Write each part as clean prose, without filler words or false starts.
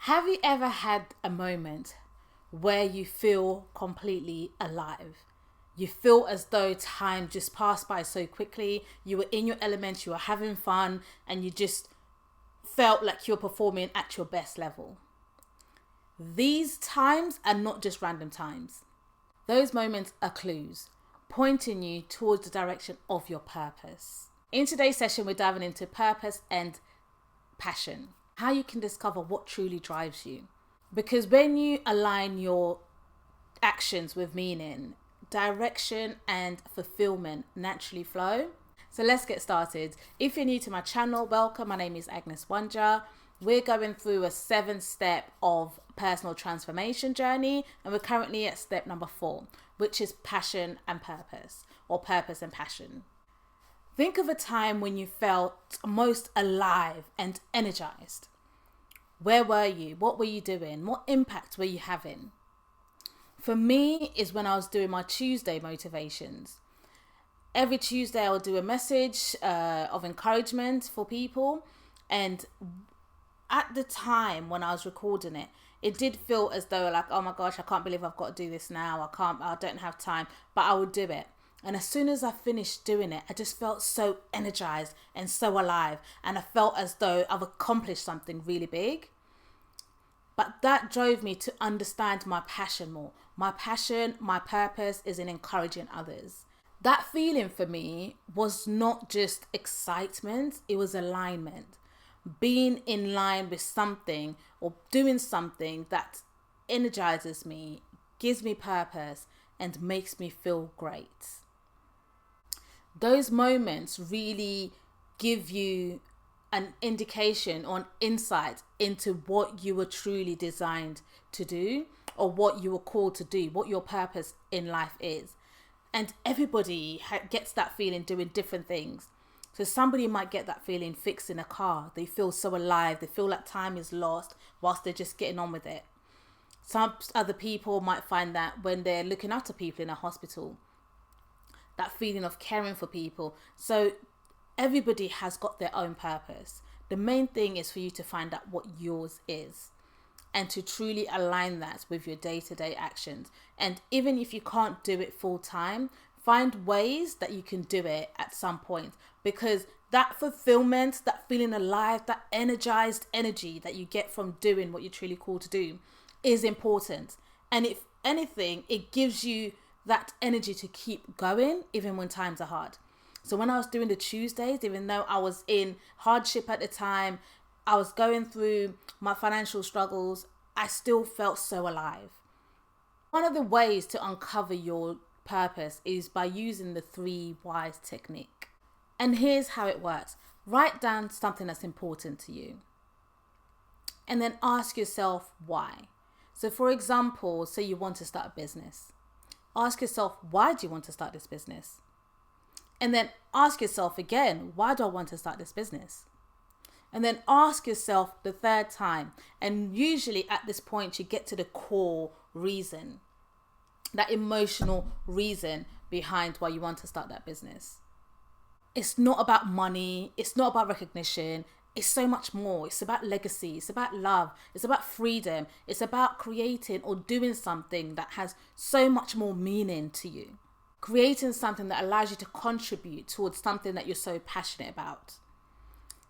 Have you ever had a moment where you feel completely alive? You feel as though time just passed by so quickly. You were in your element, you were having fun, and you just felt like you're performing at your best level. These times are not just random times. Those moments are clues pointing you towards the direction of your purpose. In today's session, we're diving into purpose and passion. How you can discover what truly drives you. Because when you align your actions with meaning, direction and fulfillment naturally flow. So let's get started. If you're new to my channel, welcome. My name is Agnes Wanja. We're going through a 7-step of personal transformation journey, and we're currently at step number 4, which is passion and purpose, or purpose and passion. Think of a time when you felt most alive and energized. Where were you? What were you doing? What impact were you having? For me, is when I was doing my Tuesday motivations. Every Tuesday I would do a message of encouragement for people. And at the time when I was recording it, it did feel as though like, oh my gosh, I can't believe I've got to do this now. I don't have time, but I would do it. And as soon as I finished doing it, I just felt so energized and so alive. And I felt as though I've accomplished something really big. But that drove me to understand my passion more. My passion, my purpose is in encouraging others. That feeling for me was not just excitement, it was alignment. Being in line with something or doing something that energizes me, gives me purpose, and makes me feel great. Those moments really give you an indication or an insight into what you were truly designed to do, or what you were called to do, what your purpose in life is. And everybody gets that feeling doing different things. So somebody might get that feeling fixing a car. They feel so alive. They feel like time is lost whilst they're just getting on with it. Some other people might find that when they're looking after people in a hospital, that feeling of caring for people. So everybody has got their own purpose. The main thing is for you to find out what yours is and to truly align that with your day-to-day actions. And even if you can't do it full time, find ways that you can do it at some point, because that fulfillment, that feeling alive, that energized energy that you get from doing what you're truly called to do is important. And if anything, it gives you that energy to keep going even when times are hard. So when I was doing the Tuesdays, even though I was in hardship at the time, I was going through my financial struggles, I still felt so alive. One of the ways to uncover your purpose is by using the 3 whys technique. And here's how it works. Write down something that's important to you. And then ask yourself why. So for example, say you want to start a business. Ask yourself, why do you want to start this business? And then ask yourself again, why do I want to start this business? And then ask yourself the 3rd time. And usually at this point, you get to the core reason, that emotional reason behind why you want to start that business. It's not about money. It's not about recognition. It's so much more. It's about legacy. It's about love. It's about freedom. It's about creating or doing something that has so much more meaning to you. Creating something that allows you to contribute towards something that you're so passionate about.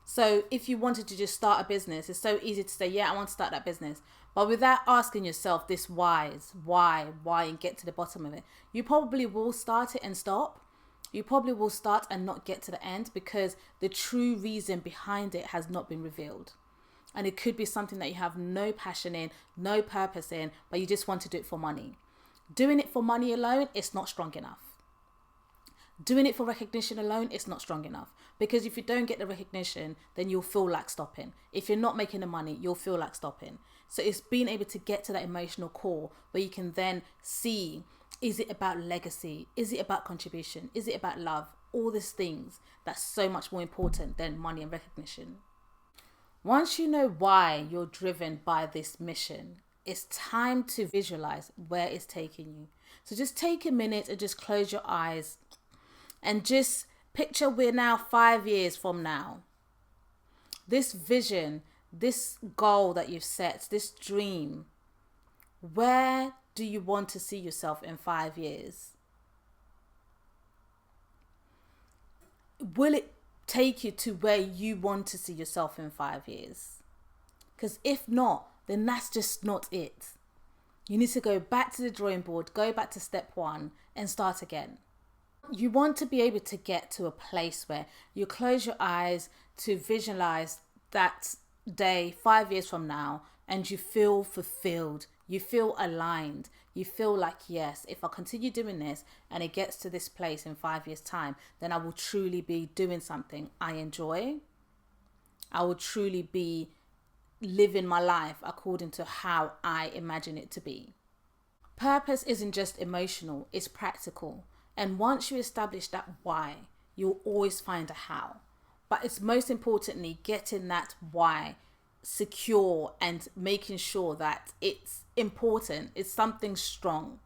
So if you wanted to just start a business, it's so easy to say, yeah, I want to start that business. But without asking yourself this why, and get to the bottom of it, you probably will start it and stop. You probably will start and not get to the end because the true reason behind it has not been revealed. And it could be something that you have no passion in, no purpose in, but you just want to do it for money. Doing it for money alone, it's not strong enough. Doing it for recognition alone, it's not strong enough. Because if you don't get the recognition, then you'll feel like stopping. If you're not making the money, you'll feel like stopping. So it's being able to get to that emotional core where you can then see, is it about legacy? Is it about contribution? Is it about love? All these things that's so much more important than money and recognition. Once you know why you're driven by this mission, it's time to visualize where it's taking you. So just take a minute and just close your eyes and just picture we're now 5 years from now. This vision, this goal that you've set, this dream, where do you want to see yourself in 5 years? Will it take you to where you want to see yourself in 5 years? Because if not, then that's just not it. You need to go back to the drawing board, go back to step one and start again. You want to be able to get to a place where you close your eyes to visualize that day 5 years from now, and you feel fulfilled, you feel aligned, you feel like, yes, if I continue doing this and it gets to this place in 5 years' time, then I will truly be doing something I enjoy. I will truly be living my life according to how I imagine it to be. Purpose isn't just emotional, it's practical. And once you establish that why, you'll always find a how. But it's most importantly getting that why secure and making sure that it's important, it's something strong.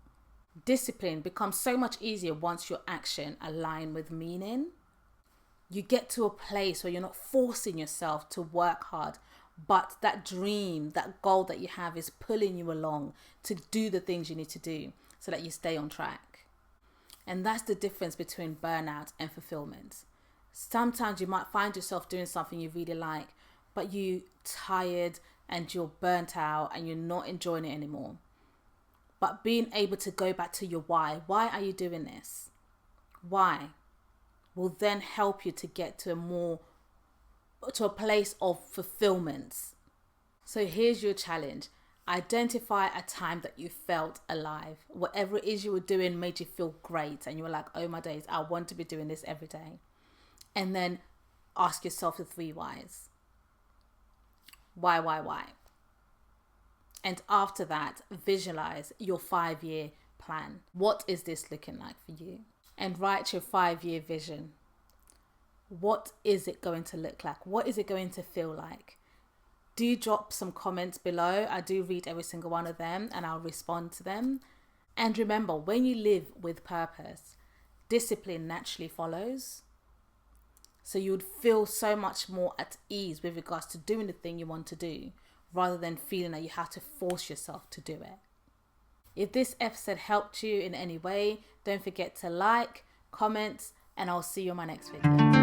Discipline becomes so much easier once your action align with meaning. You get to a place where you're not forcing yourself to work hard, but that dream, that goal that you have is pulling you along to do the things you need to do so that you stay on track. And that's the difference between burnout and fulfillment. Sometimes you might find yourself doing something you really like, but you're tired and you're burnt out and you're not enjoying it anymore. But being able to go back to your why are you doing this? Why? Will then help you to get to a place of fulfillment. So here's your challenge. Identify a time that you felt alive. Whatever it is you were doing made you feel great and you were like, oh my days, I want to be doing this every day. And then ask yourself the 3 whys. Why? And after that, visualize your 5-year plan. What is this looking like for you? And write your 5-year vision. What is it going to look like? What is it going to feel like? Do drop some comments below. I do read every single one of them and I'll respond to them. And remember, when you live with purpose, discipline naturally follows. So you would feel so much more at ease with regards to doing the thing you want to do, rather than feeling that you have to force yourself to do it. If this episode helped you in any way, don't forget to like, comment, and I'll see you in my next video.